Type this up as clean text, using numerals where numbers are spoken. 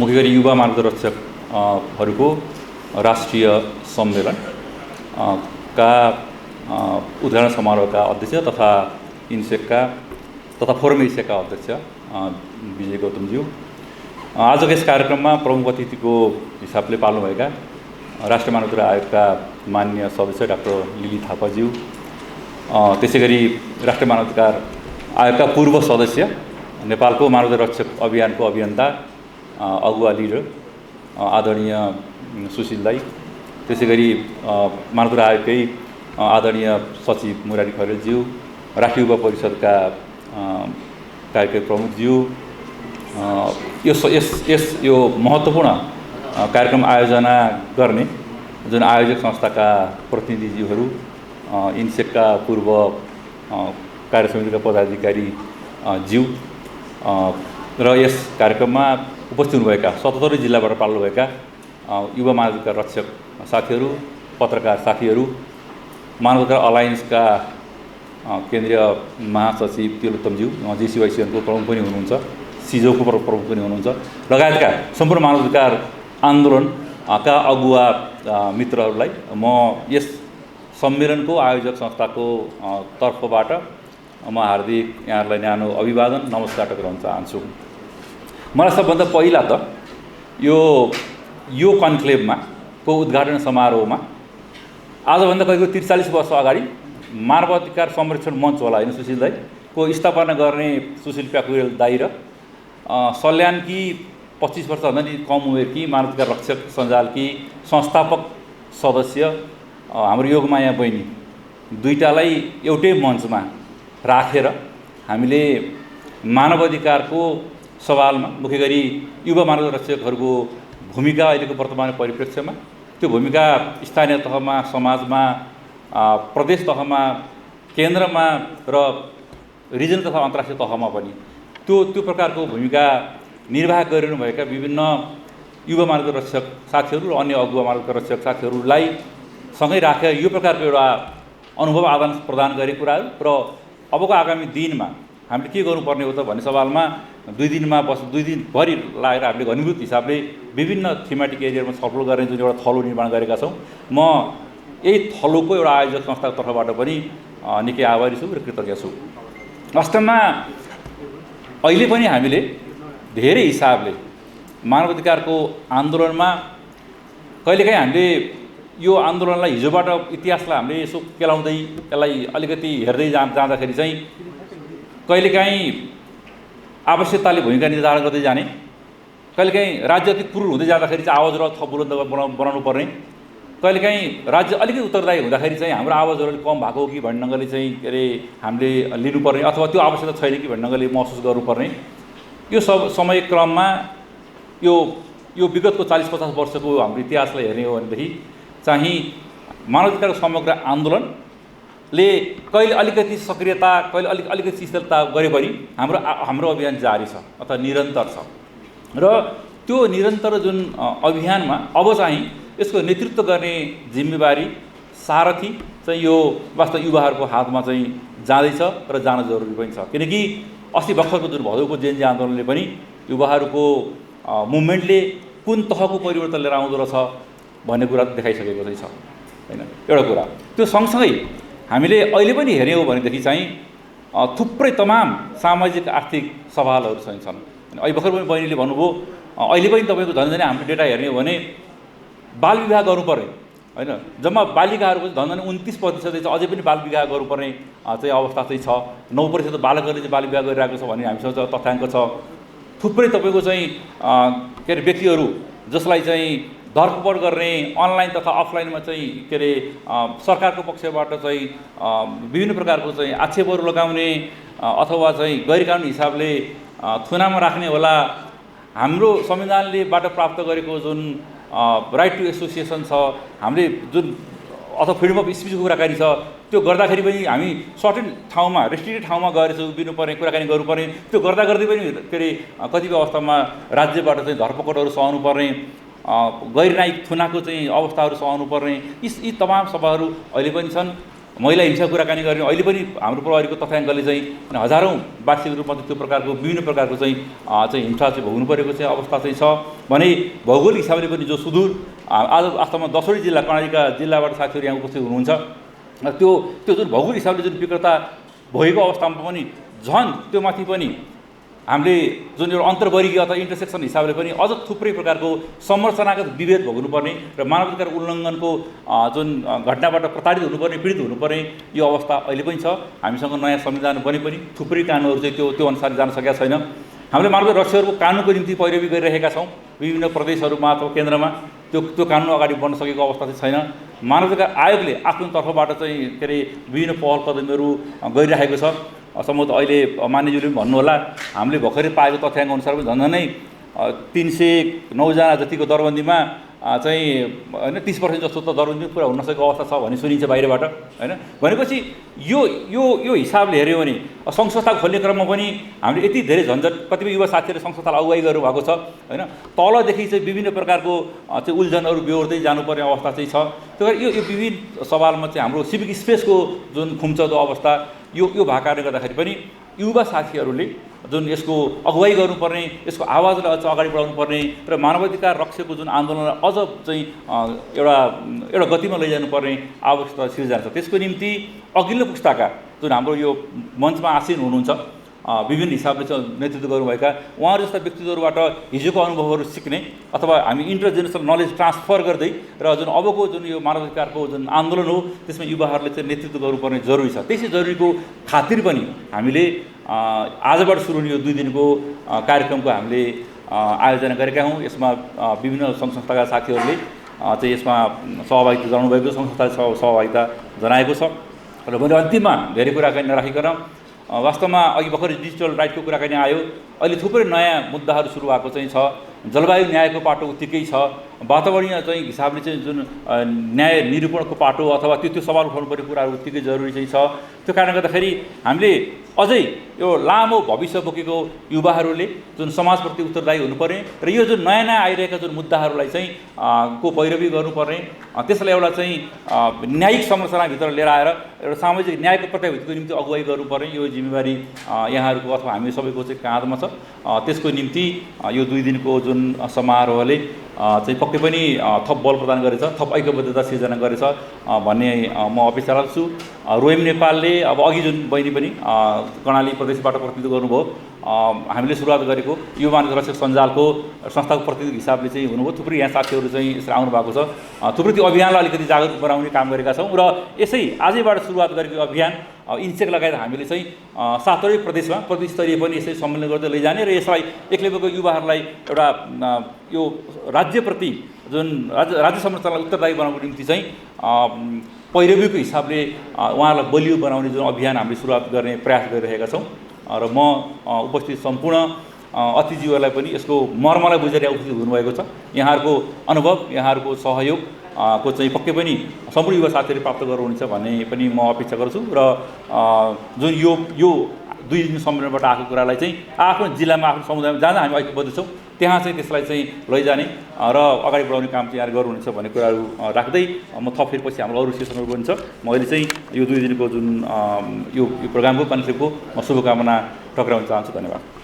मुख्य गरी युवा मार्गदर्शक हरूको राष्ट्रिय सम्मेलन का उद्घाटन समारोहका अध्यक्ष तथा इन्सेकका तथा फोरम एसियाका अध्यक्ष विजय गौतमज्यू, आजको यस कार्यक्रममा प्रमुख अतिथिको हिसाबले पाल्नुभएका राष्ट्रिय मानवाधिकार आयोगका मान्य सदस्य डाक्टर लिली थापाज्यू, त्यसैगरी राष्ट्रिय मानवाधिकार आयोगका पूर्व सदस्य नेपालको मानवाधिकार रक्षक अभियानको अभियन्ता अगुवा लिडर आदरणीय सुशील दाई, त्यसैगरी मानवाधिकार आयोगकै आदरणीय सचिव मुरारी खरेलज्यू, राष्ट्रिय युवा परिषदका कार्यक्रम प्रमुखज्यू, यो महत्त्वपूर्ण कार्यक्रम आयोजना गर्ने जुन आयोजक संस्थाका प्रतिनिधिज्यूहरू, इन्सेकका पूर्व कार्य समितिका पदाधिकारी ज्यू र यस कार्यक्रममा उपस्थित हुनुभएका 77 जिल्लाबाट पाल्नुभएका युवा मानवाधिकार रक्षक साथीहरू, पत्रकार साथीहरू, मानवाधिकार अलायन्सका केन्द्रीय महासचिव तिलोत्तमज्यू, जेसिवाइसिएनको प्रमुख पनि हुनुहुन्छ, सिजोको प्रमुख पनि हुनुहुन्छ, लगायतका सम्पूर्ण मानवाधिकार आन्दोलनका अगुवा मित्रहरूलाई म यस सम्मेलनको आयोजक संस्थाको तर्फबाट म हार्दिक यहाँहरूलाई न्यानो अभिवादन नमस्कार टक्राउन चाहन्छु। मलाई सबभन्दा पहिला त यो कन्क्लेभमा को उद्घाटन समारोहमा आजभन्दा करिब 43 वर्ष अगाडि मानवाधिकार संरक्षण मञ्च होला होइन सुशील दाई को स्थापना गर्ने सुशील प्याकुरेल दाई र सल्यानकी 25 वर्षभन्दा नि कम उमेरकी मानवाधिकार रक्षक सञ्जालकी संस्थापक सदस्य हाम्रो योगमाया बहिनी दुईटालाई एउटै मञ्चमा राखेर हामीले मानवाधिकारको सवालमा मुख्य गरी युवा मानवाधिकार रक्षकहरूको भूमिका अहिलेको वर्तमान परिप्रेक्ष्यमा, त्यो भूमिका स्थानीय तहमा, समाजमा, प्रदेश तहमा, केन्द्रमा र रिजन तथा अन्तर्राष्ट्रिय तहमा पनि त्यो प्रकारको भूमिका निर्वाह गरिरहनुभएका विभिन्न युवा मानवाधिकार रक्षक साथीहरू र अन्य अगुवा मानवाधिकार रक्षक साथीहरूलाई सँगै राखेर यो प्रकारको एउटा अनुभव आदान प्रदान गरेको कुराहरू र अबको आगामी दिनमा हामीले के गर्नुपर्ने हो त भन्ने सवालमा 2 दिनभरि लागेर हामीले घनीभूत हिसाबले विभिन्न थीमेटिक एरियामा छलफल गर्ने जुन एउटा थलो निर्माण गरेका छौँ। म यही थलोको एउटा आयोजक संस्थाको तर्फबाट पनि निकै आभारी छु र कृतज्ञ छु। वास्तवमा अहिले पनि हामीले धेरै हिसाबले मानवाधिकारको आन्दोलनमा कहिलेकाहीँ हामीले यो आन्दोलनलाई हिजोबाट इतिहासलाई हामीले यसो केलाउँदै यसलाई अलिकति हेर्दै जाँदाखेरि चाहिँ कहिलेकाहीँ आवश्यकताले भूमिका निर्धारण गर्दै जाने, कहिलेकाहीँ राज्य अति पुरुल हुँदै जाँदाखेरि चाहिँ आवाजहरू थप बुलन्द बनाउनु पर्ने, कहिलेकाहीँ राज्य अलिकति उत्तरदायी हुँदाखेरि चाहिँ हाम्रो आवाजहरू कम भएको हो कि भन्ने ढङ्गले चाहिँ के अरे हामीले लिनुपर्ने अथवा त्यो आवश्यकता छैन कि भन्ने ढङ्गले महसुस गर्नुपर्ने, यो सब समय क्रममा यो विगतको 40-50 वर्षको हाम्रो इतिहासलाई हेर्ने हो भनेदेखि चाहिँ मानवाधिकारको समग्र आन्दोलनले कहिले अलिकति सक्रियता, कहिले अलिकति शिथिलता गरे पनि हाम्रो अभियान जारी छ अथवा निरन्तर छ र त्यो निरन्तर जुन अभियानमा अब चाहिँ यसको नेतृत्व गर्ने जिम्मेवारी सारथी चाहिँ यो वास्तव युवाहरूको हातमा चाहिँ जाँदैछ र जान जरुरी पनि छ। किनकि अस्ति भर्खरको जुन भदौको जेएनजी आन्दोलनले पनि युवाहरूको मुभमेन्टले कुन तहको परिवर्तन लिएर आउँदो रहेछ भन्ने कुरा देखाइसकेको चाहिँ छ हैन। एउटा कुरा त्यो सँगसँगै हामीले अहिले पनि हेर्ने हो भनेदेखि चाहिँ थुप्रै तमाम सामाजिक आर्थिक सवालहरू चाहिँ छन्। अहिले भर्खर पनि बहिनीले भन्नुभयो अहिले पनि तपाईँको झन्झनै हाम्रो डेटा हेर्ने हो भने बाल विवाह गर्नुपर्ने हैन, जम्मा बालिकाहरूको झन्झनै 29% चाहिँ अझै पनि बाल विवाह गर्नुपर्ने चाहिँ अवस्था चाहिँ छ। 9% बालकहरूले चाहिँ बाल विवाह गरिरहेको छ भन्ने हामीसँग तथ्याङ्क छ। थुप्रै तपाईँको चाहिँ के अरे व्यक्तिहरू जसलाई चाहिँ धरपकड गर्ने अनलाइन तथा अफलाइनमा चाहिँ के अरे सरकारको पक्षबाट चाहिँ विभिन्न प्रकारको चाहिँ आक्षेपहरू लगाउने अथवा चाहिँ गैरकानुनी हिसाबले थुनामा राख्ने होला। हाम्रो संविधानलेबाट प्राप्त गरेको जुन राइट टु एसोसिएसन छ, हामीले जुन अथवा फ्रिडम अफ स्पिचको कुराकानी छ, त्यो गर्दाखेरि पनि हामी सर्टेन ठाउँमा रेस्ट्रिक्टेड ठाउँमा गएर चाहिँ उभिनुपर्ने, कुराकानी गर्नुपर्ने, त्यो गर्दा गर्दै पनि के अरे कतिपय अवस्थामा राज्यबाट चाहिँ धरपकडहरू सहनुपर्ने, गैर न्यायिक थुनाको चाहिँ अवस्थाहरू सहनुपर्ने, यी तमाम सभाहरू अहिले पनि छन्। महिला हिंसा कुराकानी गर्ने अहिले पनि हाम्रो प्रहरीको तथ्याङ्कले चाहिँ हजारौँ वार्षिक रूपमा त्यो प्रकारको विभिन्न प्रकारको चाहिँ हिंसा चाहिँ भोग्नु परेको चाहिँ अवस्था चाहिँ छ भने भौगोलिक हिसाबले पनि जो सुदूर आज वास्तवमा 10वटै जिल्ला कर्णालीका जिल्लाबाट साथीहरू यहाँ उपस्थित हुनुहुन्छ त्यो जुन भौगोलिक हिसाबले जुन विकटता भएको अवस्थामा पनि झन् त्यो माथि पनि हामीले जुन एउटा अन्तर्वर्गीय अथवा इन्टरसेक्सन हिसाबले पनि अझ थुप्रै प्रकारको संरचनागत विभेद भोग्नुपर्ने र मानवाधिकार उल्लङ्घनको जुन घटनाबाट प्रताडित हुनुपर्ने पीडित हुनुपर्ने यो अवस्था अहिले पनि छ। हामीसँग नयाँ संविधान बने पनि थुप्रै कानुनहरू चाहिँ त्यो अनुसार जान सकेका छैन। हामीले मानवाधिकार रक्षकहरूको कानुनको निम्ति पैरवी गरिरहेका छौँ विभिन्न प्रदेशहरूमा अथवा केन्द्रमा त्यो कानुन अगाडि बढ्न सकेको अवस्था चाहिँ छैन। मानवाधिकार आयोगले आफ्नो तर्फबाट चाहिँ के अरे विभिन्न पहल कदमीहरू गरिरहेको छ। सम्भवतः अहिले मान्यज्यूले पनि भन्नुहोला हामीले भर्खरै पाएको तथ्याङ्क अनुसार पनि झन्झनै 309 जना जतिको दरबन्दीमा चाहिँ हैन 30% जस्तो त दरबन्दी पुरा हुन नसकेको अवस्था छ भन्ने सुनिन्छ बाहिरबाट हैन। भनेपछि यो हिसाबले हेऱ्यो भने सङ्घ संस्था खोल्ने क्रममा पनि हामीले यति धेरै झन्झट कतिपय युवा साथीहरूले सङ्घ संस्थालाई अगुवाई गर्नु भएको छ हैन। तलदेखि चाहिँ विभिन्न प्रकारको चाहिँ उल्झनहरू बेहोर्दै जानुपर्ने अवस्था चाहिँ छ। त्यही भएर यो विभिन्न सवालमा चाहिँ हाम्रो सिभिक स्पेसको जुन खुम्चदो अवस्था यो भएको कारणले गर्दाखेरि पनि युवा साथीहरूले जुन यसको अगुवाई गर्नुपर्ने यसको आवाजलाई अझ अगाडि बढाउनु पर्ने र मानवाधिकार रक्षकको जुन आन्दोलनलाई अझ चाहिँ एउटा गतिमा लैजानुपर्ने आवश्यकता सिर्जना छ। त्यसको निम्ति अघिल्लो पुस्ताका जुन हाम्रो यो मञ्चमा आसीन हुनुहुन्छ विभिन्न हिसाबले चाहिँ नेतृत्व गर्नुभएका उहाँहरू जस्ता व्यक्तित्वहरूबाट हिजोको अनुभवहरू सिक्ने अथवा हामी इन्टरजेनेरेसनल नलेज ट्रान्सफर गर्दै र जुन अबको जुन यो मानवाधिकारको जुन आन्दोलन हो त्यसमा युवाहरूले चाहिँ नेतृत्व गर्नुपर्ने जरुरी छ। त्यसै जरुरीको खातिर पनि हामीले आजबाट सुरु हुने यो 2 दिनको कार्यक्रमको हामीले आयोजना गरेका हौँ। यसमा विभिन्न सङ्घ संस्थाका साथीहरूले चाहिँ यसमा सहभागिता जनाउनुभएको सङ्घ संस्थाले सहभागिता जनाएको छ र मैले अन्तिममा धेरै कुराकानी नराखिकन वास्तवमा अघि भर्खरै डिजिटल राइटको कुराकानी आयो। अहिले थुप्रै नयाँ मुद्दाहरू सुरु भएको चाहिँ छ। जलवायु न्यायको पाटो उत्तिकै छ। वातावरणीय चाहिँ हिसाबले चाहिँ जुन न्याय निरूपणको पाटो अथवा त्यो सवाल उठाउनुपर्ने कुराहरू उत्तिकै जरुरी चाहिँ छ। त्यो कारणले गर्दाखेरि हामीले अझै यो लामो भविष्य बोकेको युवाहरूले जुन समाजप्रति उत्तरदायी हुनुपर्ने र यो जुन नयाँ आइरहेका जुन मुद्दाहरूलाई चाहिँ को पैरवी गर्नुपर्ने त्यसलाई एउटा चाहिँ न्यायिक संरचनाभित्र लिएर आएर एउटा सामाजिक न्यायको प्रत्याभूतिको निम्ति अगुवाई गर्नुपर्ने यो जिम्मेवारी यहाँहरूको अथवा हामी सबैको चाहिँ काँधमा छ। त्यसको निम्ति यो 2 दिनको जुन समारोहले चाहिँ पक्कै पनि थप बल प्रदान गरेछ, थप ऐक्यबद्धता सिर्जना गरेछ भन्ने म अपेक्षा राख्छु। रोइम नेपालले अब अघि जुन बहिनी पनि कर्णाली प्रदेशबाट प्रतिनिधित्व गर्नुभयो हामीले सुरुवात गरेको युवा मानवाधिकार रक्षक सञ्जालको संस्थाको प्रतिनिधि हिसाबले चाहिँ हुनुभयो। थुप्रै यहाँ साथीहरू चाहिँ यसरी आउनु भएको छ। थुप्रै त्यो अभियानलाई अलिकति जागरुक बनाउने काम गरेका छौँ र यसै आजैबाट सुरुवात गरेको अभियान इन्सेक लगायत हामीले चाहिँ 7वटै प्रदेशमा प्रतिस्तरीय पनि यसै सम्मेलन गर्दै लैजाने र यसलाई एक लेभलको युवाहरूलाई एउटा यो राज्यप्रति जुन राज्य संरचनालाई उत्तरदायी बनाउनको निम्ति चाहिँ पैरवीको हिसाबले उहाँहरूलाई बलियो बनाउने जुन अभियान हामीले सुरुवात गर्ने प्रयास गरिरहेका छौँ र म उपस्थित सम्पूर्ण अतिथिज्यूहरूलाई पनि यसको मर्मलाई बुझेर उपस्थित हुनुभएको छ। यहाँहरूको अनुभव यहाँहरूको सहयोग को चाहिँ पक्कै पनि सम्पूर्ण युवा साथीहरूले प्राप्त गर्नुहुन्छ भन्ने पनि म अपेक्षा गर्छु र जुन यो 2 दिन सम्मेलनबाट आएको कुरालाई चाहिँ आफ्नो जिल्लामा आफ्नो समुदायमा जहाँ हामी ऐक्यबद्ध छौँ त्यहाँ चाहिँ त्यसलाई चाहिँ लैजाने र अगाडि बढाउने काम चाहिँ यहाँ गर्नुहुन्छ भन्ने कुराहरू राख्दै म थप फेरि पछि हाम्रो अरू सेसनहरू पनि छ। म अहिले चाहिँ यो 2 दिनको जुन यो प्रोग्रामको कन्सेप्टको म शुभकामना टक्राउन चाहन्छु। धन्यवाद।